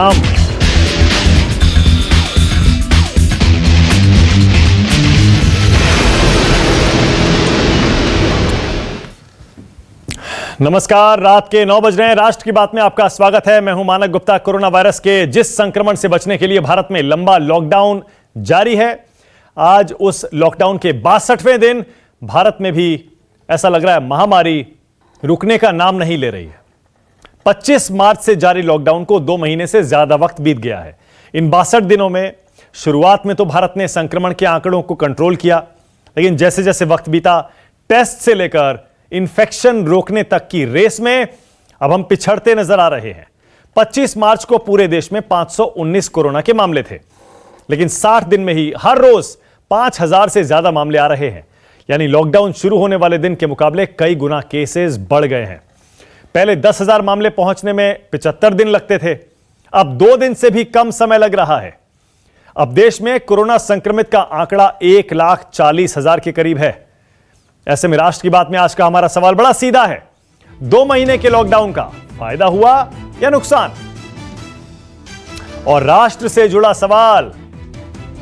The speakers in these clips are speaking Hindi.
हम नमस्कार, रात के 9 बज रहे हैं। राष्ट्र की बात में आपका स्वागत है। मैं हूं मानक गुप्ता। कोरोना वायरस के जिस संक्रमण से बचने के लिए भारत में लंबा लॉकडाउन जारी है, आज उस लॉकडाउन के 62वें दिन भारत में भी ऐसा लग रहा है महामारी रुकने का नाम नहीं ले रही है। 25 मार्च से जारी लॉकडाउन को 2 महीने से ज्यादा वक्त बीत गया है। इन 62 दिनों में शुरुआत में तो भारत ने संक्रमण के आंकड़ों को कंट्रोल किया, लेकिन जैसे जैसे वक्त बीता, टेस्ट से लेकर इन्फेक्शन रोकने तक की रेस में अब हम पिछड़ते नजर आ रहे हैं। 25 मार्च को पूरे देश में 519 कोरोना के मामले थे, लेकिन 60 दिन में ही हर रोज 5000 से ज्यादा मामले आ रहे हैं। यानी लॉकडाउन शुरू होने वाले दिन के मुकाबले कई गुना केसेस बढ़ गए हैं। पहले 10,000 मामले पहुंचने में 75 दिन लगते थे, अब 2 दिन से भी कम समय लग रहा है। अब देश में कोरोना संक्रमित का आंकड़ा 1,40,000 के करीब है। ऐसे में राष्ट्र की बात में आज का हमारा सवाल बड़ा सीधा है। 2 महीने के लॉकडाउन का फायदा हुआ या नुकसान? और राष्ट्र से जुड़ा सवाल,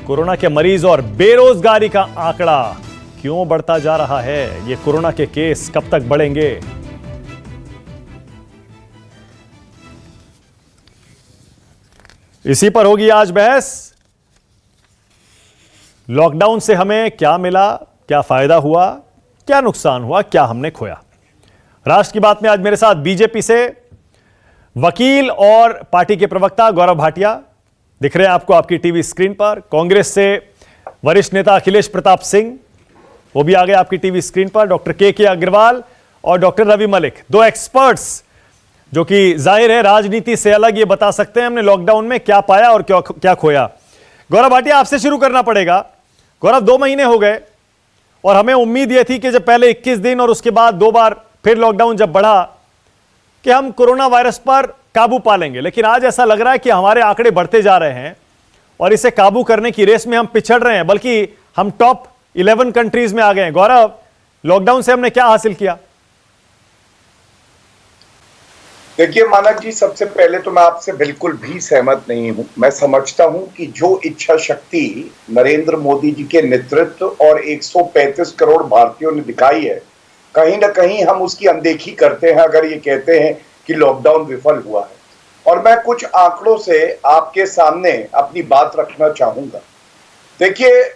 कोरोना के मरीज और बेरोजगारी का आंकड़ा क्यों बढ़ता जा रहा है? ये कोरोना के केस कब तक बढ़ेंगे? इसी पर होगी आज बहस। लॉकडाउन से हमें क्या मिला, क्या फायदा हुआ, क्या नुकसान हुआ, क्या हमने खोया? राष्ट्र की बात में आज मेरे साथ बीजेपी से वकील और पार्टी के प्रवक्ता गौरव भाटिया दिख रहे हैं आपको आपकी टीवी स्क्रीन पर। कांग्रेस से वरिष्ठ नेता अखिलेश प्रताप सिंह, वो भी आ गए आपकी टीवी स्क्रीन पर। डॉक्टर के अग्रवाल और डॉक्टर रवि मलिक, 2 एक्सपर्ट्स जो कि जाहिर है राजनीति से अलग ये बता सकते हैं हमने लॉकडाउन में क्या पाया और क्या खोया। गौरव भाटिया, आपसे शुरू करना पड़ेगा। गौरव, 2 महीने हो गए और हमें उम्मीद यह थी कि जब पहले 21 दिन और उसके बाद 2 बार फिर लॉकडाउन जब बढ़ा कि हम कोरोना वायरस पर काबू पा लेंगे, लेकिन आज ऐसा लग रहा है कि हमारे आंकड़े बढ़ते जा रहे हैं और इसे काबू करने की रेस में हम पिछड़ रहे हैं, बल्कि हम टॉप 11 कंट्रीज में आ गए हैं। गौरव, लॉकडाउन से हमने क्या हासिल किया? देखिए मानक जी, सबसे पहले तो मैं आपसे बिल्कुल भी सहमत नहीं हूं। मैं समझता हूं कि जो इच्छा शक्ति नरेंद्र मोदी जी के नेतृत्व और 135 करोड़ भारतीयों ने दिखाई है, कहीं ना कहीं हम उसकी अनदेखी करते हैं अगर ये कहते हैं कि लॉकडाउन विफल हुआ है। और मैं कुछ आंकड़ों से आपके सामने अपनी बात रखना चाहूंगा। देखिए,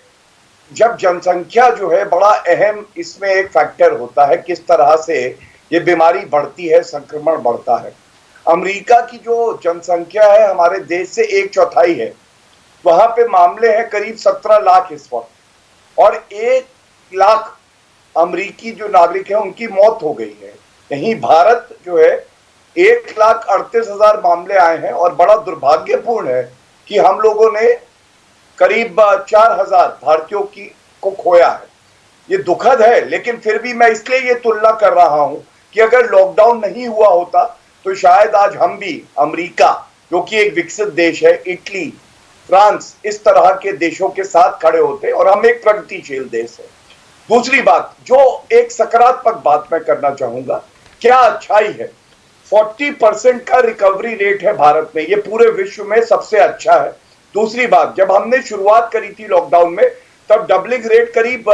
जब जनसंख्या जो है, बड़ा अहम इसमें एक फैक्टर होता है किस तरह से ये बीमारी बढ़ती है, संक्रमण बढ़ता है। अमेरिका की जो जनसंख्या है हमारे देश से 1/4 है, वहां पे मामले हैं करीब 17 लाख इस वक्त, और 1 लाख अमेरिकी जो नागरिक हैं उनकी मौत हो गई है। यहीं भारत जो है 1,38,000 मामले आए हैं, और बड़ा दुर्भाग्यपूर्ण है कि हम लोगों ने करीब 4,000 भारतीयों को खोया है। ये दुखद है, लेकिन फिर भी मैं इसलिए ये तुलना कर रहा हूं कि अगर लॉकडाउन नहीं हुआ होता तो शायद आज हम भी अमेरिका, जो कि एक विकसित देश है, इटली, फ्रांस, इस तरह के देशों के साथ खड़े होते, और हम एक प्रगतिशील देश है। दूसरी बात, जो एक सकारात्मक बात मैं करना चाहूंगा, क्या अच्छाई है, 40% का रिकवरी रेट है भारत में, ये पूरे विश्व में सबसे अच्छा है। दूसरी बात, जब हमने शुरुआत करी थी लॉकडाउन में, तब डबलिंग रेट करीब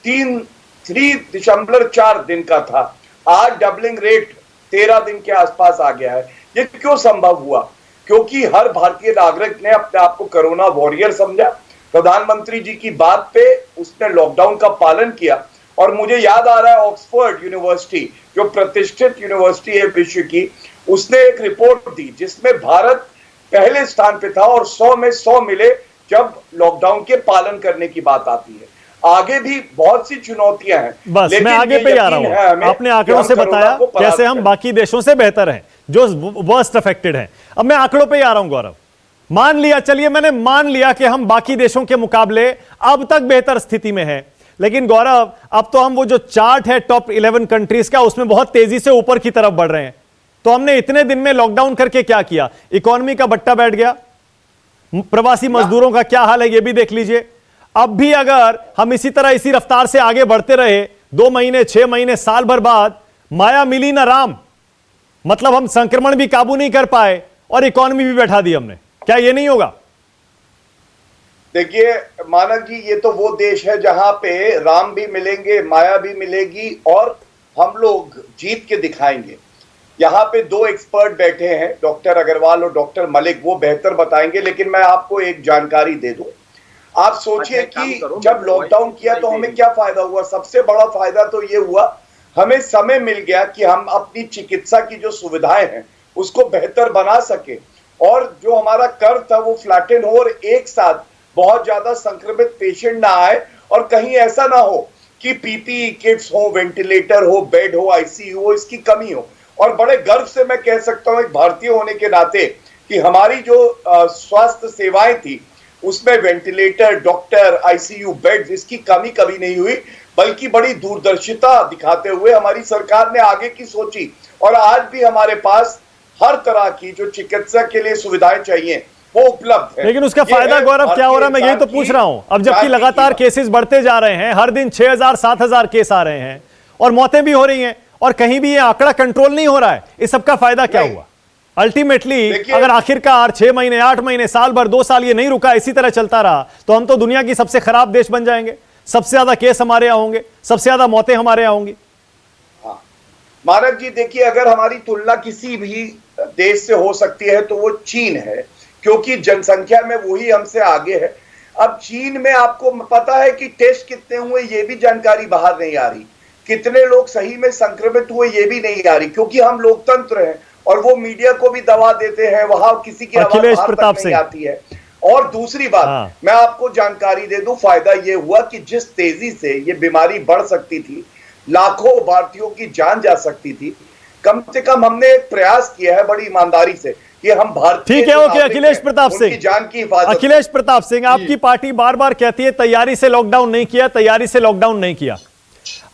3.4 दिन का था। आज डबलिंग रेट 13 दिन के आसपास आ गया है। ये क्यों संभव हुआ? क्योंकि हर भारतीय नागरिक ने अपने आप को कोरोना वॉरियर समझा। प्रधानमंत्री जी की बात पे उसने लॉकडाउन का पालन किया। और मुझे याद आ रहा है, ऑक्सफोर्ड यूनिवर्सिटी, जो प्रतिष्ठित यूनिवर्सिटी है विश्व की, उसने एक रिपोर्ट दी जिसमें भारत पहले स्थान पे था और 100 में 100 मिले जब लॉकडाउन के पालन करने की बात आती है। आगे भी बहुत सी चुनौतियां हैं। बस मैं आगे पे आ रहा हूं। आपने आंकड़ों से बताया कैसे हम बाकी देशों से बेहतर हैं, जो वर्स्ट अफेक्टेड हैं। अब मैं आंकड़ों पे आ रहा हूं। गौरव, मान लिया, चलिए मैंने मान लिया कि हम बाकी देशों के मुकाबले अब तक बेहतर स्थिति में हैं, लेकिन गौरव, अब तो हम वो जो चार्ट है टॉप 11 कंट्रीज का, उसमें बहुत तेजी से ऊपर की तरफ बढ़ रहे हैं। तो हमने इतने दिन में लॉकडाउन करके क्या किया? इकोनॉमी का बट्टा बैठ गया, प्रवासी मजदूरों का क्या हाल है ये भी देख लीजिए। अब भी अगर हम इसी तरह इसी रफ्तार से आगे बढ़ते रहे, 2 महीने, 6 महीने, साल भर बाद माया मिली ना राम, मतलब हम संक्रमण भी काबू नहीं कर पाए और इकोनॉमी भी बैठा दी हमने। क्या ये नहीं होगा? देखिए मानक जी, ये तो वो देश है जहां पे राम भी मिलेंगे, माया भी मिलेगी और हम लोग जीत के दिखाएंगे। यहाँ पे दो एक्सपर्ट बैठे हैं, डॉक्टर अग्रवाल और डॉक्टर मलिक, वो बेहतर बताएंगे। लेकिन मैं आपको एक जानकारी दे दूं। आप सोचिए कि जब लॉकडाउन किया तो हमें क्या फायदा हुआ? सबसे बड़ा फायदा तो ये हुआ, हमें समय मिल गया कि हम अपनी चिकित्सा की जो सुविधाएं हैं उसको बेहतर बना सके, और जो हमारा कर्व था वो फ्लैटन हो, और एक साथ बहुत ज्यादा संक्रमित पेशेंट ना आए, और कहीं ऐसा ना हो कि पीपीई किट्स हो, वेंटिलेटर हो, बेड हो, आईसीयू हो, इसकी कमी हो। और बड़े गर्व से मैं कह सकता हूं एक भारतीय होने के नाते कि हमारी जो स्वास्थ्य सेवाएं थी उसमें वेंटिलेटर, डॉक्टर, आईसीयू बेड्स, इसकी कमी कभी नहीं हुई, बल्कि बड़ी दूरदर्शिता दिखाते हुए हमारी सरकार ने आगे की सोची। और आज भी हमारे पास हर तरह की जो चिकित्सा के लिए सुविधाएं चाहिए वो उपलब्ध है। लेकिन उसका फायदा गौरव क्या हो रहा है, मैं यही तो पूछ रहा हूं। अब जबकि लगातार केसेस बढ़ते जा रहे हैं, हर दिन 6,000 7,000 केस आ रहे हैं और मौतें भी हो रही हैं, और कहीं भी ये आंकड़ा कंट्रोल नहीं हो रहा है, इस सबका फायदा क्या हुआ? अल्टीमेटली अगर आखिरकार 6 महीने, 8 महीने, साल भर, 2 साल ये नहीं रुका, इसी तरह चलता रहा, तो हम तो दुनिया की सबसे खराब देश बन जाएंगे। सबसे ज्यादा केस हमारे यहां होंगे, सबसे ज्यादा मौतें हमारे यहां होंगी। हाँ मानव जी, देखिए अगर हमारी तुलना किसी भी देश से हो सकती है तो वो चीन है, क्योंकि जनसंख्या में वही हमसे आगे है। अब चीन में आपको पता है कि टेस्ट कितने हुए ये भी जानकारी बाहर नहीं आ रही, कितने लोग सही में संक्रमित हुए ये भी नहीं आ रही, क्योंकि हम लोकतंत्र हैं और वो मीडिया को भी दबा देते हैं, वहां किसी की आवाज बाहर तक नहीं आती है। और दूसरी बात मैं आपको जानकारी दे दूं, फायदा ये हुआ कि जिस तेजी से ये बीमारी बढ़ सकती थी, लाखों भारतीयों की जान जा सकती थी, कम से कम हमने एक प्रयास किया है बड़ी ईमानदारी से कि हम भारतीय। ठीक है, ओके। अखिलेश प्रताप सिंह, जान की हिफाजत। अखिलेश प्रताप सिंह, आपकी पार्टी बार बार कहती है तैयारी से लॉकडाउन नहीं किया, तैयारी से लॉकडाउन नहीं किया।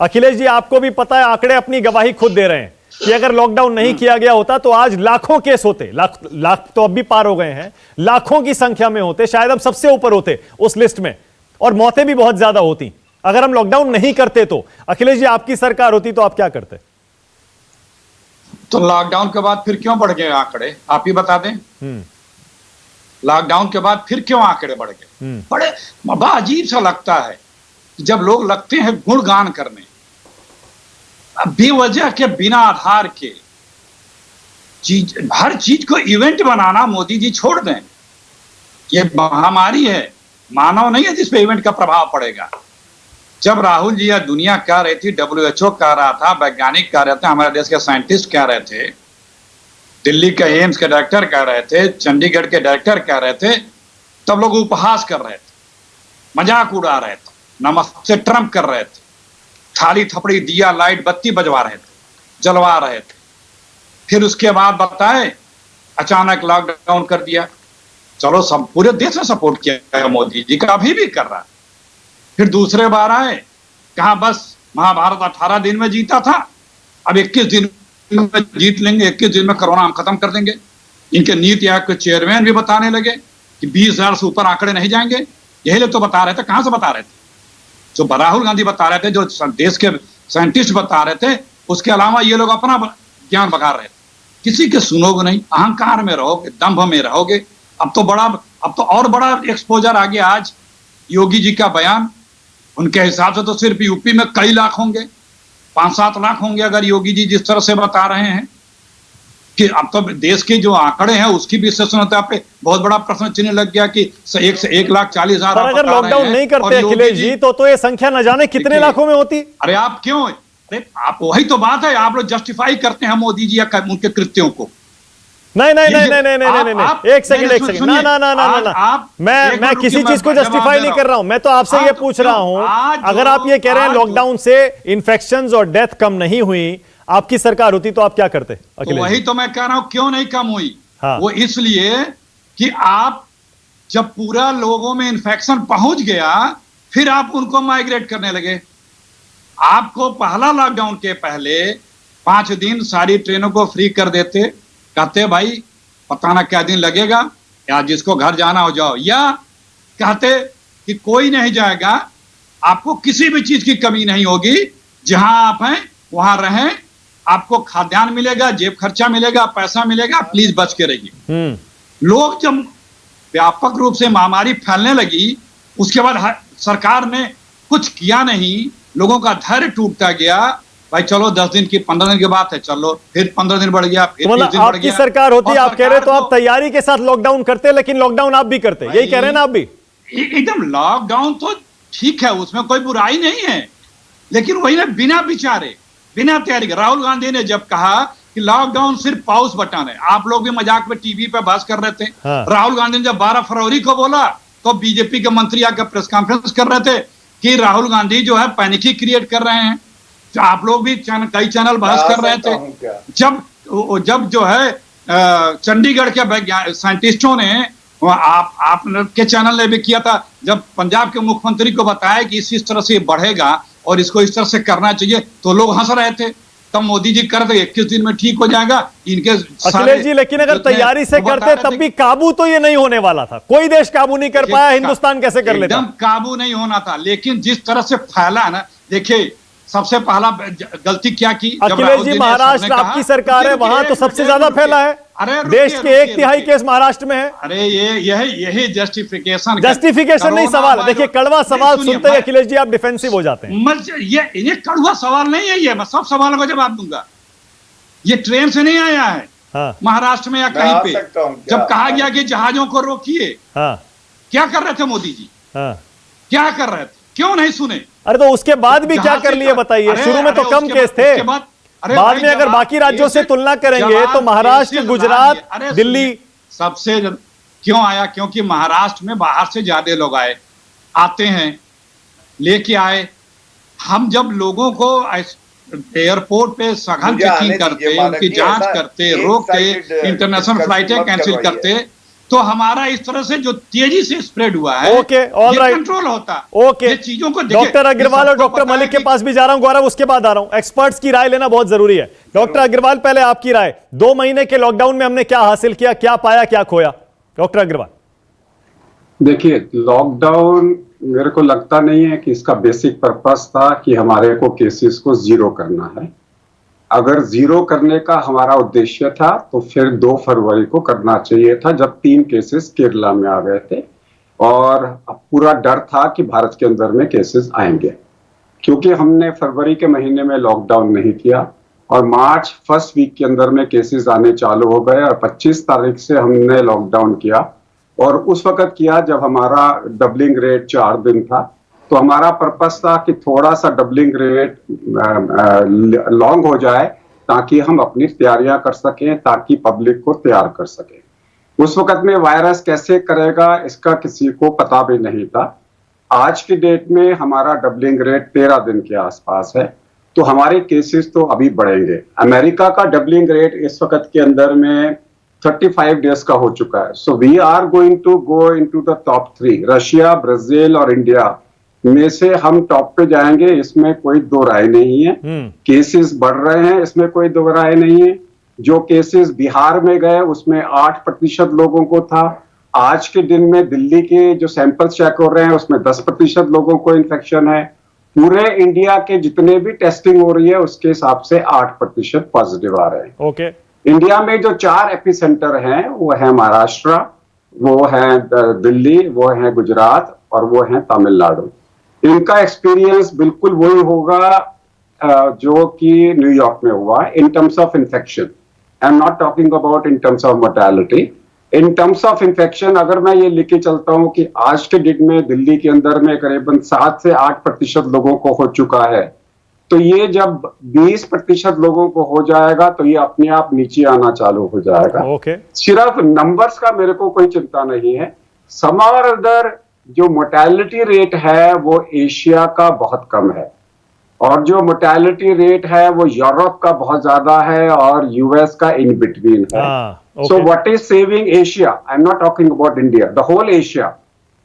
अखिलेश जी, आपको भी पता है, आंकड़े अपनी गवाही खुद दे रहे हैं कि अगर लॉकडाउन नहीं किया गया होता तो आज लाखों केस होते, लाख तो अब भी पार हो गए हैं, लाखों की संख्या में होते, शायद हम सबसे ऊपर होते उस लिस्ट में, और मौतें भी बहुत ज्यादा होती अगर हम लॉकडाउन नहीं करते तो। अखिलेश जी, आपकी सरकार होती तो आप क्या करते? तो लॉकडाउन के बाद फिर क्यों बढ़ गए आंकड़े, आप ही बता दें। लॉकडाउन के बाद फिर क्यों आंकड़े बढ़ गए? बड़े बड़ा अजीब सा लगता है जब लोग लगते हैं गुणगान करने, बेवजह के, बिना आधार के हर चीज को इवेंट बनाना। मोदी जी छोड़ दें, ये महामारी है, मानव नहीं है जिस पे इवेंट का प्रभाव पड़ेगा। जब राहुल जी या दुनिया कह रही थी, WHO कह रहा था, वैज्ञानिक कह रहे थे, हमारे देश के साइंटिस्ट कह रहे थे, दिल्ली के एम्स के डायरेक्टर कह रहे थे, चंडीगढ़ के डायरेक्टर कह रहे थे, तब लोग उपहास कर रहे थे, मजाक उड़ा रहे थे, नमस्ते ट्रम्प कर रहे थे, थाली थपड़ी दिया लाइट बत्ती बजवा रहे थे, जलवा रहे थे। फिर उसके बाद बताए अचानक लॉकडाउन कर दिया। चलो, सब पूरे देश ने सपोर्ट किया मोदी जी का, अभी भी कर रहा है। फिर दूसरे बार आए, कहा बस महाभारत 18 दिन में जीता था, अब 21 दिन में जीत लेंगे, 21 दिन में कोरोना हम खत्म कर देंगे। इनके नीति आयोग के चेयरमैन भी बताने लगे कि 20,000 से ऊपर आंकड़े नहीं जाएंगे। यही लोग तो बता रहे थे। कहां से बता रहे थे? जो राहुल गांधी बता रहे थे, जो देश के साइंटिस्ट बता रहे थे, उसके अलावा ये लोग अपना ज्ञान बगा रहे थे। किसी के सुनोगे नहीं, अहंकार में रहोगे, दंभ में रहोगे। अब तो और बड़ा एक्सपोजर आ गया। आज योगी जी का बयान, उनके हिसाब से तो सिर्फ यूपी में कई लाख होंगे, 5-7 लाख होंगे, अगर योगी जी जिस तरह से बता रहे हैं कि अब तो देश के जो आंकड़े हैं उसकी भी विश्वसनीयता पे बहुत बड़ा प्रश्न चिन्ह लग गया कि 1,40,000। अगर लॉकडाउन नहीं करते अखिलेश जी तो ये संख्या न जाने कितने लाखों में होती। अरे आप क्यों, अरे आप, वही तो बात है, आप लोग जस्टिफाई करते हैं मोदी जी या उनके कृत्यों को। नहीं, एक सेकंड, ना, मैं किसी चीज को जस्टिफाई नहीं कर रहा हूं। मैं तो आपसे ये पूछ रहा हूं, अगर आप ये कह रहे हैं लॉकडाउन से इन्फेक्शंस और डेथ कम नहीं हुई, आपकी सरकार होती तो आप क्या करते? तो वही तो मैं कह रहा हूं, क्यों नहीं कम हुई? हाँ। वो इसलिए कि आप जब पूरा लोगों में इन्फेक्शन पहुंच गया, फिर आप उनको माइग्रेट करने लगे। आपको पहला लॉकडाउन के पहले 5 दिन सारी ट्रेनों को फ्री कर देते, कहते भाई पता ना क्या दिन लगेगा, या जिसको घर जाना हो जाओ, या कहते कि कोई नहीं जाएगा, आपको किसी भी चीज की कमी नहीं होगी, जहां आप हैं वहां रहें, आपको खाद्यान्न मिलेगा, जेब खर्चा मिलेगा, पैसा मिलेगा, प्लीज बच के रहिए। लोग जब व्यापक रूप से महामारी फैलने लगी, उसके बाद सरकार ने कुछ किया नहीं, लोगों का धैर्य टूटता गया। भाई चलो 10 दिन की 15 दिन की बात है, चलो फिर 15 दिन बढ़ गया, फिर 20 दिन बढ़ आपकी गया। सरकार होती, आप कह रहे तो आप तैयारी के साथ लॉकडाउन करते, लेकिन लॉकडाउन आप भी करते, यही कह रहे हैं ना आप भी? एकदम लॉकडाउन तो ठीक है, उसमें कोई बुराई नहीं है, लेकिन वही ना बिना विचारे, बिना तैयारी के। राहुल गांधी ने जब कहा कि लॉकडाउन सिर्फ पॉज बटन है, आप लोग भी मजाक में टीवी पे बहस कर रहे थे। हाँ। राहुल गांधी ने जब 12 फरवरी को बोला तो बीजेपी के मंत्री आकर प्रेस कॉन्फ्रेंस कर रहे थे कि राहुल गांधी जो है पैनिक क्रिएट कर रहे हैं। तो आप लोग भी कई चैनल बहस कर रहे थे। जब जो है चंडीगढ़ के साइंटिस्टों ने, आप के चैनल ने भी किया था, जब पंजाब के मुख्यमंत्री को बताया कि इस तरह से बढ़ेगा और इसको इस तरह से करना चाहिए, तो लोग हंस रहे थे। तब मोदी जी कर दे 21 दिन में ठीक हो जाएगा इनके। अखिलेश जी, लेकिन अगर तैयारी से करते तब भी काबू तो ये नहीं होने वाला था। कोई देश काबू नहीं कर पाया, हिंदुस्तान कैसे कर लेता? एकदम काबू नहीं होना था, लेकिन जिस तरह से फैला ना, देखिए सबसे पहला गलती क्या की? अखिलेश जी, महाराष्ट्र आपकी सरकार है, वहां तो सबसे ज्यादा फैला है। देश के 1/3 केस महाराष्ट्र में है। अरे यही जस्टिफिकेशन नहीं, सवाल देखिए, कड़वा सवाल सुनते ही अखिलेश जी आप डिफेंसिव हो जाते हैं। ये कड़वा सवाल नहीं है, ये मैं सब सवालों का जवाब दूंगा। ये ट्रेन से नहीं आया है। हाँ। महाराष्ट्र में या कहीं पे जब कहा गया कि जहाजों को रोकिए, क्या कर रहे थे मोदी जी? क्या कर रहे थे? क्यों नहीं सुने? अरे तो उसके बाद भी क्या कर लिए बताइए? शुरू में तो कम केस थे, बाद में अगर बाकी राज्यों से तुलना करेंगे तो महाराष्ट्र, गुजरात, दिल्ली सबसे क्यों आया? क्योंकि महाराष्ट्र में बाहर से ज्यादा लोग आते हैं, लेके आए। हम जब लोगों को एयरपोर्ट पे सघन चेकिंग करते, उनकी जांच करते, रोकते, इंटरनेशनल फ्लाइटें कैंसिल करते, तो हमारा इस तरह से जो तेजी से स्प्रेड हुआ है, ये कंट्रोल होता। ये चीजों को डॉक्टर अग्रवाल और डॉक्टर मलिक के पास भी जा रहा हूं, गौरव, उसके बाद आ रहा हूं। एक्सपर्ट्स की राय लेना बहुत जरूरी है। डॉक्टर अग्रवाल, पहले आपकी राय, 2 महीने के लॉकडाउन में हमने क्या हासिल किया, क्या पाया, क्या खोया? डॉक्टर अग्रवाल। देखिए, लॉकडाउन मेरे को लगता नहीं है कि इसका बेसिक पर्पस था कि हमारे को केसेस को जीरो करना है। अगर जीरो करने का हमारा उद्देश्य था तो फिर 2 फरवरी को करना चाहिए था, जब 3 केसेस केरला में आ गए थे और पूरा डर था कि भारत के अंदर में केसेस आएंगे। क्योंकि हमने फरवरी के महीने में लॉकडाउन नहीं किया और मार्च फर्स्ट वीक के अंदर में केसेस आने चालू हो गए और 25 तारीख से हमने लॉकडाउन किया, और उस वक्त किया जब हमारा डबलिंग रेट 4 दिन था। तो हमारा पर्पस था कि थोड़ा सा डबलिंग रेट लॉन्ग हो जाए ताकि हम अपनी तैयारियां कर सकें, ताकि पब्लिक को तैयार कर सकें। उस वक्त में वायरस कैसे करेगा इसका किसी को पता भी नहीं था। आज की डेट में हमारा डबलिंग रेट 13 दिन के आसपास है, तो हमारे केसेस तो अभी बढ़ेंगे। अमेरिका का डबलिंग रेट इस वक्त के अंदर में 35 डेज का हो चुका है। So we are going to go into the top 3। Russia, Brazil और इंडिया में से हम टॉप पे जाएंगे, इसमें कोई 2 राय नहीं है। केसेस बढ़ रहे हैं, इसमें कोई 2 राय नहीं है। जो केसेस बिहार में गए उसमें 8% लोगों को था। आज के दिन में दिल्ली के जो सैंपल चेक हो रहे हैं उसमें 10% लोगों को इन्फेक्शन है। पूरे इंडिया के जितने भी टेस्टिंग हो रही है उसके हिसाब से 8% पॉजिटिव आ रहे हैं। ओके। इंडिया में जो 4 एपिसेंटर हैं वो है महाराष्ट्र, वो है दिल्ली, वो है गुजरात और वो है तमिलनाडु। इनका एक्सपीरियंस बिल्कुल वही होगा जो कि न्यूयॉर्क में हुआ in terms of infection. I am not talking about in terms of mortality. In terms of infection अगर मैं ये लिख के चलता हूं कि आज के दिन में दिल्ली के अंदर में करीबन 7 से 8% लोगों को हो चुका है, तो ये जब 20% लोगों को हो जाएगा तो ये अपने आप नीचे आना चालू हो जाएगा। सिर्फ नंबर्स का मेरे को कोई चिंता नहीं है। समहाउ अदर जो मोर्टेलिटी रेट है वो एशिया का बहुत कम है और जो मोर्टेलिटी रेट है वो यूरोप का बहुत ज्यादा है और यूएस का इन बिटवीन है। So what is saving Asia? I am not talking about India, the whole Asia.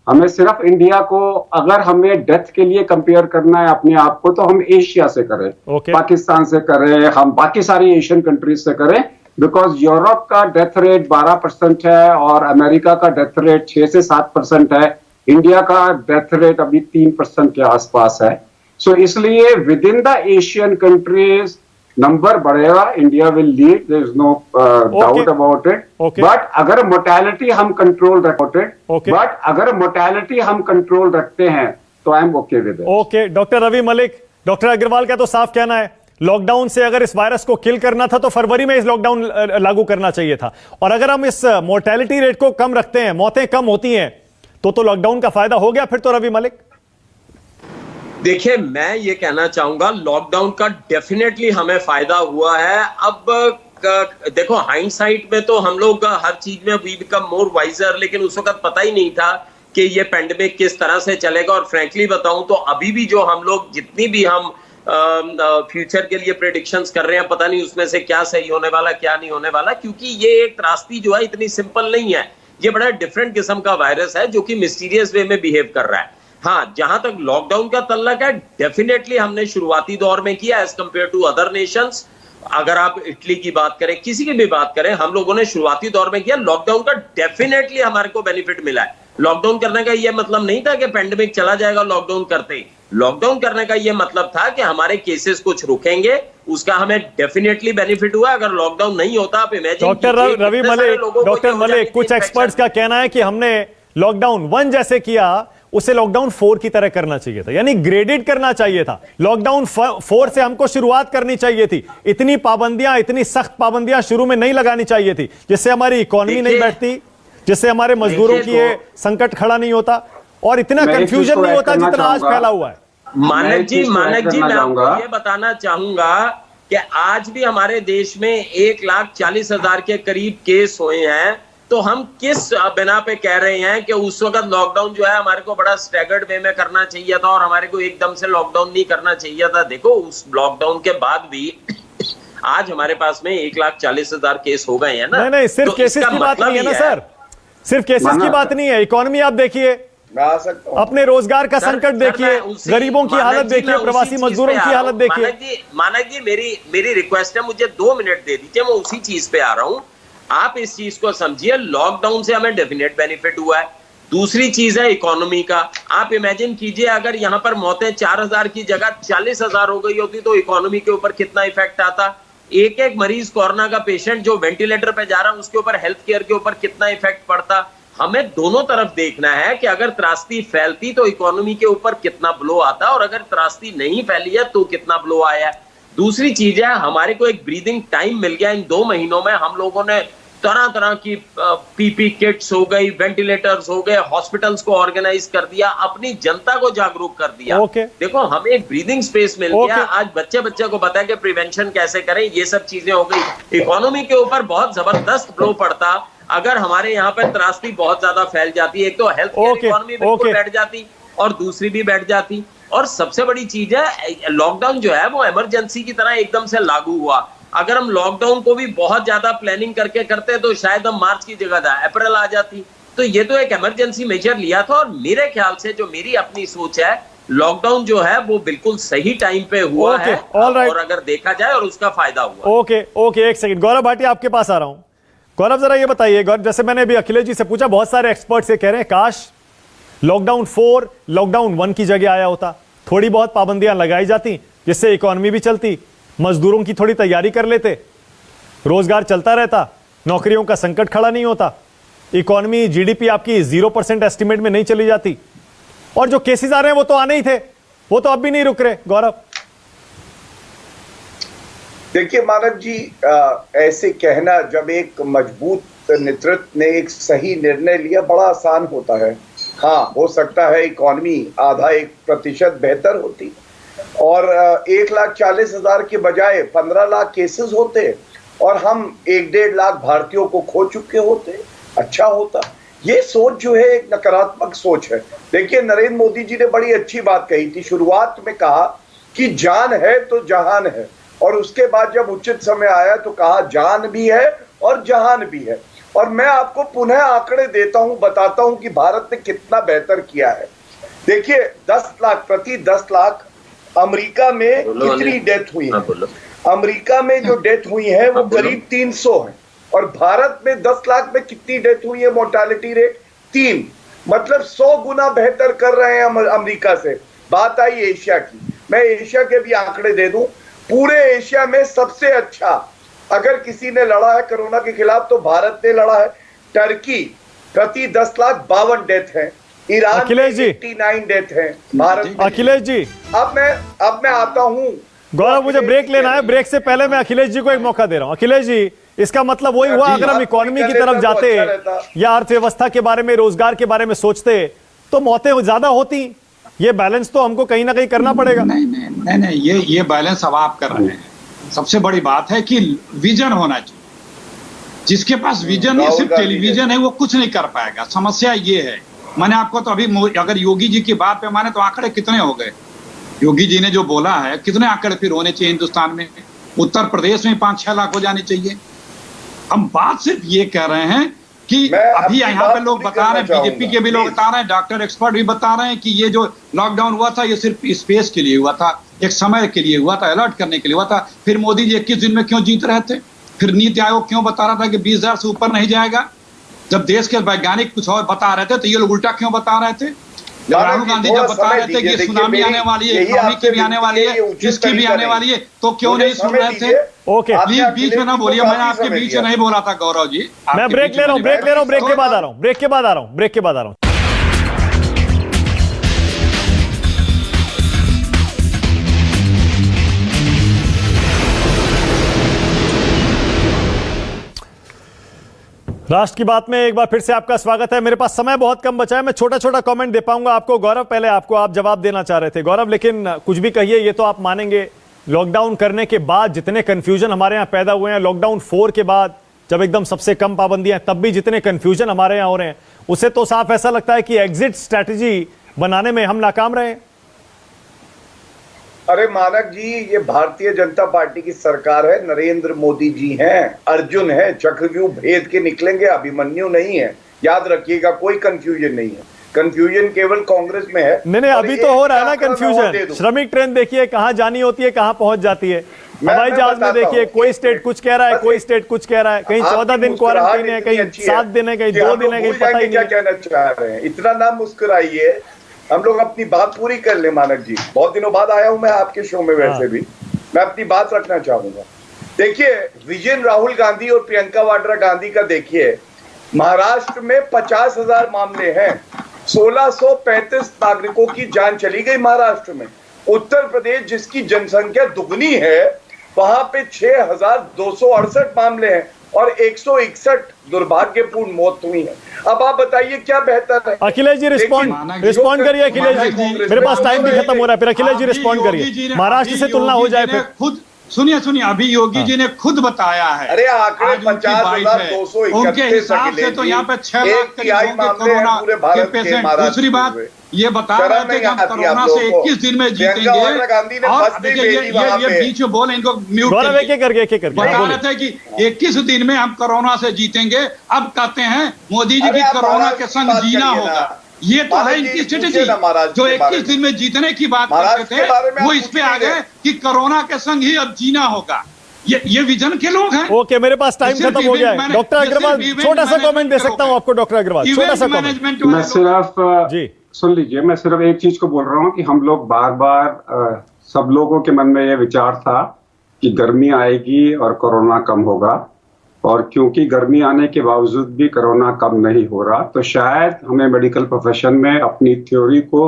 हमें सिर्फ इंडिया को अगर हमें डेथ के लिए कंपेयर करना है अपने आप को तो हम एशिया से करें, पाकिस्तान से करें, हम बाकी सारी एशियन कंट्रीज से करें, बिकॉज यूरोप का डेथ रेट 12% है और अमेरिका का डेथ रेट 6 से 7% है। इंडिया का डेथ रेट अभी 3% के आसपास है। सो इसलिए within the Asian countries number बढ़ेगा, India will lead, there is no doubt about it. Okay. But अगर मोर्टेलिटी हम कंट्रोल रखते हैं तो I am okay with it. Okay doctor Ravi Malik, doctor Agarwal का तो साफ कहना है लॉकडाउन से अगर इस वायरस को किल करना था तो फरवरी में इस लॉकडाउन लागू करना चाहिए था, और अगर हम इस मोर्टेलिटी रेट को कम रखते हैं, मौतें कम होती हैं, तो लॉकडाउन का फायदा हो गया फिर तो रवि मलिक। देखिए, मैं ये कहना चाहूंगा लॉकडाउन का डेफिनेटली हमें फायदा हुआ है। अब देखो, हाइंडसाइट में तो हम लोग हर चीज में वी बिकम मोर वाइजर, लेकिन उस वक्त पता ही नहीं था कि ये पेंडेमिक किस तरह से चलेगा। और फ्रैंकली बताऊं तो अभी भी जो हम लोग जितनी भी हम फ्यूचर के लिए प्रेडिक्शंस कर रहे हैं, पता नहीं उसमें से क्या सही होने वाला क्या नहीं होने वाला, क्योंकि ये एक त्रासदी जो है इतनी सिंपल नहीं है। ये बड़ा डिफरेंट किस्म का वायरस है जो कि मिस्टीरियस वे में बिहेव कर रहा है। हाँ, जहां तक लॉकडाउन का तल्लक है, डेफिनेटली हमने शुरुआती दौर में किया as compare to other nations. अगर आप इटली की बात करें, किसी की भी बात करें, हम लोगों ने शुरुआती दौर में किया। लॉकडाउन का डेफिनेटली हमारे को बेनिफिट मिला है। लॉकडाउन करने का यह मतलब नहीं था कि पेंडेमिक चला जाएगा लॉकडाउन करते ही। लॉकडाउन करने का यह मतलब था कि हमारे केसेस कुछ रुकेंगे, उसका हमें डेफिनेटली बेनिफिट हुआ। अगर लॉकडाउन नहीं होता, आप imagine doctor Ravi Malik, doctor Malik, कुछ एक्सपर्ट्स का कहना है कि हमने लॉकडाउन 1 जैसे किया, उसे लॉकडाउन 4 की तरह करना चाहिए था, यानी ग्रेडेड करना चाहिए था। लॉकडाउन 4 से हमको शुरुआत करनी चाहिए थी। इतनी पाबंदियां, इतनी सख्त पाबंदियां शुरू में नहीं लगानी चाहिए थी, जिससे हमारी इकोनॉमी नहीं बैठती, जिससे हमारे मजदूरों की ये संकट खड़ा नहीं होता और इतना कंफ्यूजन नहीं होता जितना आज फैला हुआ है। मानक जी, मैं आपको ये बताना चाहूंगा कि आज भी हमारे देश में 1,40,000 के करीब केस हुए हैं। तो हम किस बिना पे कह रहे हैं कि उस वक्त लॉकडाउन जो है हमारे को बड़ा स्टैगर्ड वे में करना चाहिए था और हमारे को एकदम से लॉकडाउन नहीं करना चाहिए था। देखो, उस लॉकडाउन के बाद भी आज हमारे पास में 1,40,000 केस हो गए हैं ना। नहीं, सिर्फ केसेस की बात नहीं है ना सर, सिर्फ केसेस की बात नहीं है। इकोनॉमी आप देखिए, अपने रोजगार का संकट देखिए, गरीबों की हालत देखिए, प्रवासी मजदूरों की हालत देखिए। मानक जी, मेरी रिक्वेस्ट है, मुझे 2 मिनट दे दीजिए, मैं उसी चीज पे आ रहा हूं। आप इस चीज को समझिए, लॉकडाउन से हमें डेफिनेट बेनिफिट हुआ है। दूसरी चीज है इकोनॉमी का। आप इमेजिन कीजिए, अगर यहां पर मौतें 4,000 की जगह 40,000 हो गई होती तो इकोनॉमी के ऊपर कितना इफेक्ट आता। एक एक मरीज, कोरोना का पेशेंट जो वेंटिलेटर पे जा रहा है, उसके ऊपर, हेल्थ केयर के ऊपर कितना इफेक्ट पड़ता। हमें दोनों तरफ देखना है कि अगर त्रासदी फैलती तो इकोनॉमी के ऊपर कितना ब्लो आता, और अगर त्रासदी नहीं फैली है तो कितना ब्लो आया। दूसरी चीज है, हमारे को एक ब्रीदिंग टाइम मिल गया। इन 2 महीनों में हम लोगों ने तरह तरह की पीपी किट्स हो गई, वेंटिलेटर्स हो गए, हॉस्पिटल्स को ऑर्गेनाइज कर दिया, अपनी जनता को जागरूक कर दिया। देखो, हमें एक ब्रीदिंग स्पेस मिल गया। आज बच्चे को पता है कि प्रिवेंशन कैसे करें, ये सब चीजें हो गई। इकोनॉमी के ऊपर बहुत जबरदस्त ब्लो पड़ता अगर हमारे यहाँ पर त्रासदी बहुत ज्यादा फैल जाती। एक तो हेल्थ केयर इकोनॉमी बिल्कुल बैठ जाती और दूसरी भी बैठ जाती। और सबसे बड़ी चीज है, लॉकडाउन जो है वो इमरजेंसी की तरह एकदम से लागू हुआ। अगर हम लॉकडाउन को भी बहुत ज्यादा प्लानिंग करके करते तो शायद हम मार्च की जगह अप्रैल आ जाती। तो ये तो एक इमरजेंसी मेजर लिया था, और मेरे ख्याल से, जो मेरी अपनी सोच है, लॉकडाउन जो है वो बिल्कुल सही टाइम पे हुआ है। और अगर देखा जाए, और उसका फायदा हुआ। ओके, एक सेकंड, गौरव भाटिया आपके पास आ रहा हूं। गौरव, जरा ये बताइए, जैसे मैंने अभी अखिलेश जी से पूछा, बहुत सारे एक्सपर्ट्स ये कह रहे हैं काश लॉकडाउन 4 लॉकडाउन 1 की जगह आया होता, थोड़ी बहुत पाबंदियां लगाई जाती, जिससे इकोनॉमी भी चलती, मजदूरों की थोड़ी तैयारी कर लेते, रोजगार चलता रहता, नौकरियों का संकट खड़ा नहीं होता, इकोनॉमी, जीडीपी आपकी 0% एस्टिमेट में नहीं चली जाती, और जो केसेस आ रहे हैं वो तो आने ही थे, वो तो अब भी नहीं रुक रहे। गौरव, देखिए मानव जी, ऐसे कहना, जब एक मजबूत नेतृत्व ने एक सही निर्णय लिया, बड़ा आसान होता है। हाँ, हो सकता है इकोनॉमी आधा 1% बेहतर होती और 1,40,000 के बजाय 15 लाख केसेस होते और हम 1-1.5 लाख भारतीयों को खो चुके होते, अच्छा होता। ये सोच जो है एक नकारात्मक सोच है। देखिए, नरेंद्र मोदी जी ने बड़ी अच्छी बात कही थी, शुरुआत में कहा कि जान है तो जहान है, और उसके बाद जब उचित समय आया तो कहा जान भी है और जहान भी है। और मैं आपको पुनः आंकड़े देता हूं, बताता हूं कि भारत ने कितना बेहतर किया है। देखिए, 10 लाख प्रति 10 लाख अमेरिका में कितनी डेथ हुई है? अमेरिका में जो डेथ हुई है वो करीब 300 है, और भारत में 10 लाख में कितनी डेथ हुई है मोर्टालिटी रेट? 3, मतलब 100 गुना बेहतर कर रहे हैं अमेरिका से। बात आई एशिया की, मैं एशिया के भी आंकड़े दे दूं। पूरे एशिया में सबसे अच्छा अगर किसी ने लड़ा है कोरोना के खिलाफ तो भारत ने लड़ा है। टर्की प्रति 10,52,000 डेथ है, ईरान अखिलेश जी 89 डेथ है, भारत में। अखिलेश जी अब मैं आता हूं गौरव, मुझे ब्रेक लेना है। ब्रेक से पहले मैं अखिलेश जी को एक मौका दे रहा हूं। अखिलेश जी, इसका मतलब वही हुआ अगर हम इकोनॉमी की तरफ जाते या अर्थव्यवस्था के बारे में, रोजगार के बारे में सोचते तो मौतें ज्यादा होती। ये बैलेंस तो हमको कहीं ना कहीं करना पड़ेगा। नहीं, ये बैलेंस अब आप कर रहे हैं। सबसे बड़ी बात है कि विजन होना चाहिए। जिसके पास विजन नहीं, सिर्फ टेलीविजन है, वो कुछ नहीं कर पाएगा। समस्या ये है, मैंने आपको तो अभी, अगर योगी जी की बात पे माने तो आंकड़े कितने हो गए। योगी जी ने जो बोला है, कितने आंकड़े फिर होने चाहिए हिंदुस्तान में। उत्तर प्रदेश में 5-6 लाख हो जाने चाहिए। हम बात सिर्फ ये कह रहे हैं कि अभी यहाँ पे लोग बता रहे हैं, बीजेपी के भी लोग बता रहे हैं, डॉक्टर एक्सपर्ट भी बता रहे हैं कि ये जो लॉकडाउन हुआ था ये सिर्फ स्पेस के लिए हुआ था, एक समय के लिए हुआ था, अलर्ट करने के लिए हुआ था। फिर मोदी जी 21 दिन में क्यों जीत रहे थे? फिर नीति आयोग क्यों बता रहा था कि 20,000 से ऊपर नहीं जाएगा? जब देश के वैज्ञानिक कुछ और बता रहे थे तो ये लोग उल्टा क्यों बता रहे थे? राहुल गांधी जब बता रहे थे कि सुनामी आने वाली है, इकोनॉमी की भी आने वाली है, इसकी भी आने वाली है, तो क्यों नहीं सुन रहे थे? ओके, प्लीज बीच में ना बोलिए, मैंने आपके बीच में नहीं बोला था गौरव जी। मैं ब्रेक ले रहा हूं, ब्रेक के बाद आ रहा हूं। राष्ट्र की बात में एक बार फिर से आपका स्वागत है। मेरे पास समय बहुत कम बचा है, मैं छोटा छोटा कमेंट दे पाऊंगा आपको। गौरव, पहले आप जवाब देना चाह रहे थे गौरव, लेकिन कुछ भी कहिए, ये तो आप मानेंगे लॉकडाउन करने के बाद जितने कंफ्यूजन हमारे यहाँ पैदा हुए हैं, लॉकडाउन 4 के बाद जब एकदम सबसे कम पाबंदियां, तब भी जितने कंफ्यूजन हमारे यहाँ हो रहे हैं, उससे तो साफ ऐसा लगता है कि एग्जिट स्ट्रैटेजी बनाने में हम नाकाम रहे। अरे मानक जी, ये भारतीय जनता पार्टी की सरकार है, नरेंद्र मोदी जी हैं, अर्जुन है, चक्रव्यूह भेद के निकलेंगे, अभिमन्यु नहीं है। याद रखिएगा, कोई कंफ्यूजन नहीं है। कंफ्यूजन केवल कांग्रेस में है। नहीं, अभी तो हो रहा है ना कंफ्यूजन। श्रमिक ट्रेन देखिए कहां जानी होती है, कहां पहुंच जाती है। हवाई जहाज में देखिए, कोई स्टेट कुछ कह रहा है, कोई स्टेट कुछ कह रहा है। कहीं 14 दिन क्वारंटाइन है, कहीं 7 दिन है, कहीं 2 दिन है, कहीं पता ही नहीं। क्या कहना चाह रहे हैं? इतना ना मुस्कुराइए, हम लोग अपनी बात पूरी कर ले। मानक जी, बहुत दिनों बाद आया हूं मैं आपके शो में, वैसे भी मैं अपनी बात रखना चाहूंगा। देखिए, विजन राहुल गांधी और प्रियंका वाड्रा गांधी का देखिए, महाराष्ट्र में 50,000 मामले हैं, 1635 नागरिकों की जान चली गई महाराष्ट्र में। उत्तर प्रदेश जिसकी जनसंख्या दुगनी है, वहां पे 6,268 मामले हैं और 161 दुर्भाग्यपूर्ण मौत हुई है। अब आप बताइए क्या बेहतर है? अखिलेश जी रिस्पॉन्ड करिए। अखिलेश जी, मेरे पास टाइम भी खत्म हो रहा है, फिर अखिलेश जी रिस्पॉन्ड करिए। महाराष्ट्र से तुलना हो जाए फिर। खुद सुनिए, अभी योगी जी ने खुद बताया है, अरे आंकड़े 50,231 उनके हिसाब से तो यहाँ पे 6 लाख करीब कोरोना के पेशेंट। दूसरी बात ये बता रहे थे कि हम कोरोना से 21 दिन में जीतेंगे, और देखिए ये बीच में बोले, इनको म्यूट बता रहे थे कि 21 दिन में हम कोरोना से जीतेंगे। अब कहते हैं मोदी जी की कोरोना के संग जीना होगा। ये तो है इनकी स्ट्रेटेजी। जो 21 दिन में जीतने की बात करते थे, वो इस पे आ गए कि कोरोना के संग ही अब जीना होगा। ये विजन के लोग हैं। ओके, मेरे पास टाइम खत्म हो गया है। डॉक्टर अग्रवाल, छोटा सा कमेंट दे सकता हूं आपको? डॉक्टर अग्रवाल, छोटा सा कमेंट। मैं सिर्फ जी सुन लीजिए, मैं सिर्फ एक चीज को बोल रहा हूँ कि हम लोग बार बार सब लोगों के मन में यह विचार था कि गर्मी आएगी और कोरोना कम होगा, और क्योंकि गर्मी आने के बावजूद भी कोरोना कम नहीं हो रहा, तो शायद हमें मेडिकल प्रोफेशन में अपनी थ्योरी को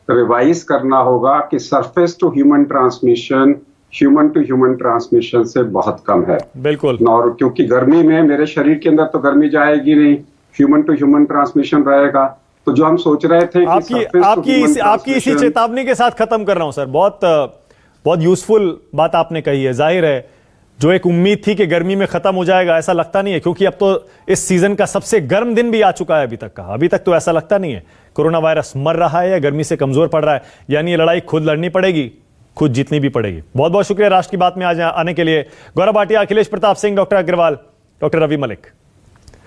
रिवाइज करना होगा कि surface to human transmission human to human transmission से बहुत कम है। बिल्कुल। और क्योंकि गर्मी में मेरे शरीर के अंदर तो गर्मी जाएगी नहीं, ह्यूमन टू ह्यूमन ट्रांसमिशन रहेगा। तो जो हम सोच रहे थे आपकी इसी चेतावनी के साथ खत्म कर रहा हूं सर। बहुत यूजफुल बात आपने कही है। जाहिर है जो एक उम्मीद थी कि गर्मी में खत्म हो जाएगा, ऐसा लगता नहीं है, क्योंकि अब तो इस सीजन का सबसे गर्म दिन भी आ चुका है अभी तक तो ऐसा लगता नहीं है। कोरोना वायरस मर रहा है या गर्मी से कमजोर पड़ रहा है, यानी ये लड़ाई खुद लड़नी पड़ेगी, खुद जीतनी भी पड़ेगी। बहुत बहुत शुक्रिया राष्ट्र की बात में आज आने के लिए। Gaurav Bhatia, Akhilesh Pratap Singh, doctor Agarwal, doctor Ravi Malik.